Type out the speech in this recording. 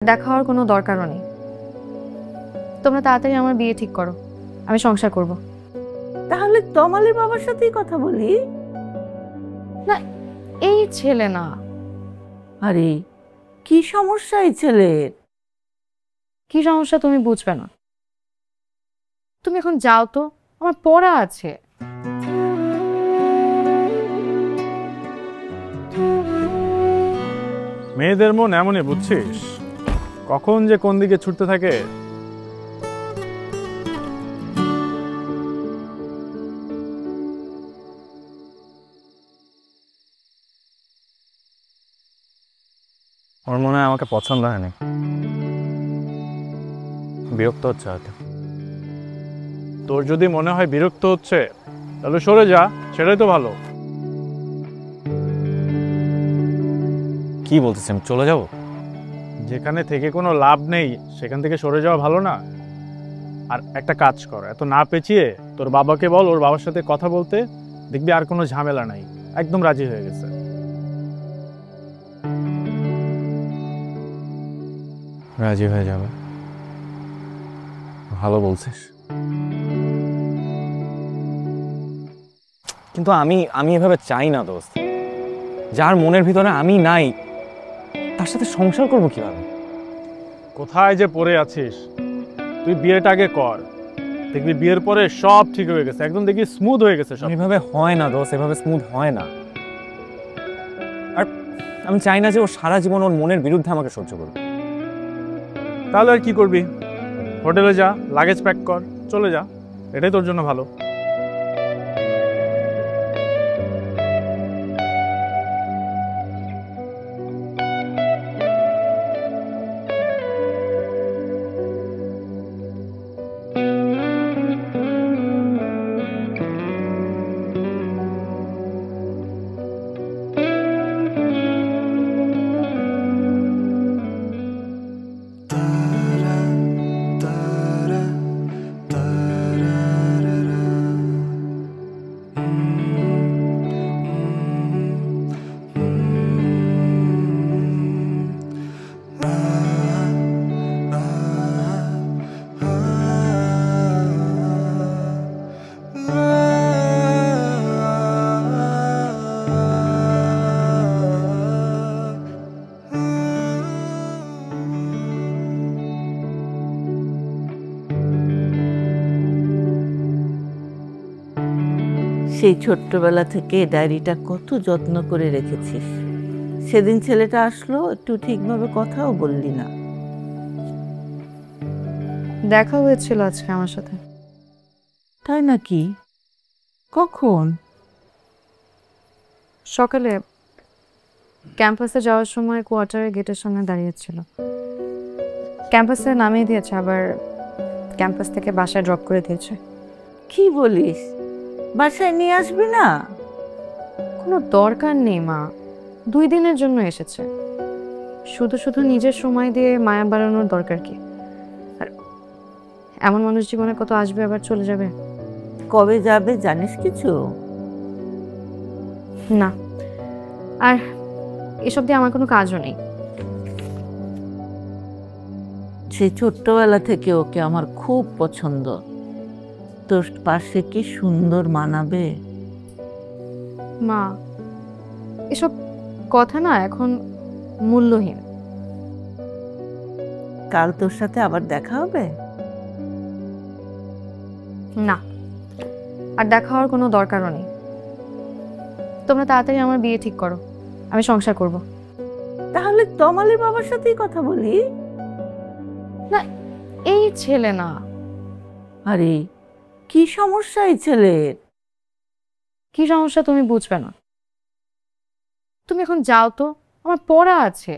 দেখা হওয়ার কোনো দরকারও নেই। তোমরা তাড়াতাড়ি আমার বিয়ে ঠিক করো, আমি সংসার করব। তাহলে তমালের বাবার সাথেই কথা বলি। না, এই ছেলে না। আরে কি সমস্যা এই ছেলের? কি সমস্যা তুমি বুঝবে না। তুমি এখন যাও তো, আমার পড়া আছে। মেয়েদের মন এমনই, বুঝছিস, কখন যে কোন দিকে ছুটতে থাকে। ওর মনে হয় আমাকে পছন্দ হয়নি, বিরক্ত হচ্ছে হয়তো। তোর যদি মনে হয় বিরক্ত হচ্ছে তাহলে সরে যা, সেটাই তো ভালো। কি বলতেছেন, চলে যাব? যেখানে থেকে কোনো লাভ নেই সেখান থেকে সরে যাওয়া ভালো না? আর একটা কাজ কর, এত না পেঁচিয়ে তোর বাবাকে বল ওর বাবার সাথে কথা বলতে, দেখবি আর কোনো ঝামেলা নাই, একদম রাজি হয়ে গেছে। রাজি হয়ে যাবে? ভালো বলছিস, কিন্তু আমি এভাবে চাই না দোস্ত। যার মনের ভিতরে আমি নাই তার সাথে সংসার করব কিভাবে? কোথায় যে পড়ে আছিস, তুই বিয়েটা আগে কর, দেখবি বিয়ের পরে সব ঠিক হয়ে গেছে, একদম দেখবি স্মুথ হয়ে গেছে সব। এভাবে হয় না দোস্ত, এভাবে স্মুথ হয় না। আর আমি চাই না যে ও সারা জীবন ওর মনের বিরুদ্ধে আমাকে সহ্য করবে। তাহলে আর কি করবি, হোটেলে যা, লাগেজ প্যাক কর, চলে যা, এটাই তোর জন্য ভালো। সেই ছোট্টবেলা থেকে ডায়েরিটা কত যত্ন করে রেখেছিস। সেদিন ছেলেটা আসলো, একটু ঠিকভাবে কথাও বললি না। দেখা হয়েছিল আজকে আমার সাথে। তাই নাকি? কখন? সকালে ক্যাম্পাসে যাওয়ার সময় কোয়ার্টারের গেটের সামনে দাঁড়িয়েছিল। ক্যাম্পাসে নামিয়ে দিয়েছে, আবার ক্যাম্পাস থেকে বাসায় ড্রপ করে দিয়েছে। কি বলিস? বাসায় নিয়ে আসবি না? কোনো দরকার নেই মা, 2 দিনের জন্য এসেছে। শুধু শুধু নিজের সময় দিয়ে মায়া বাড়ানোর দরকার কি? আর এমন মানুষ জীবনে কত আসবে আবার চলে যাবে। কবে যাবে জানিস কিছু? না, আর এসব দিয়ে আমার কোনো কাজও নেই। সেই ছোট্টবেলা থেকে ওকে আমার খুব পছন্দ। তোর পাশে কি সুন্দর মানাবে। মা, এসব কথা না এখন মূল্যহীন। কাল তোর সাথে আবার দেখা হবে? না, আর দেখা হওয়ার কোনো দরকারও নেই। তোমরা তাড়াতাড়ি আমার বিয়ে ঠিক করো, আমি সংসার করব। তাহলে তমালের বাবার সাথেই কথা বলি। না, এই ছেলে না। আরে কি সমস্যা এই ছেলের? কি সমস্যা তুমি বুঝবে না। তুমি এখন যাও তো, আমার পড়া আছে।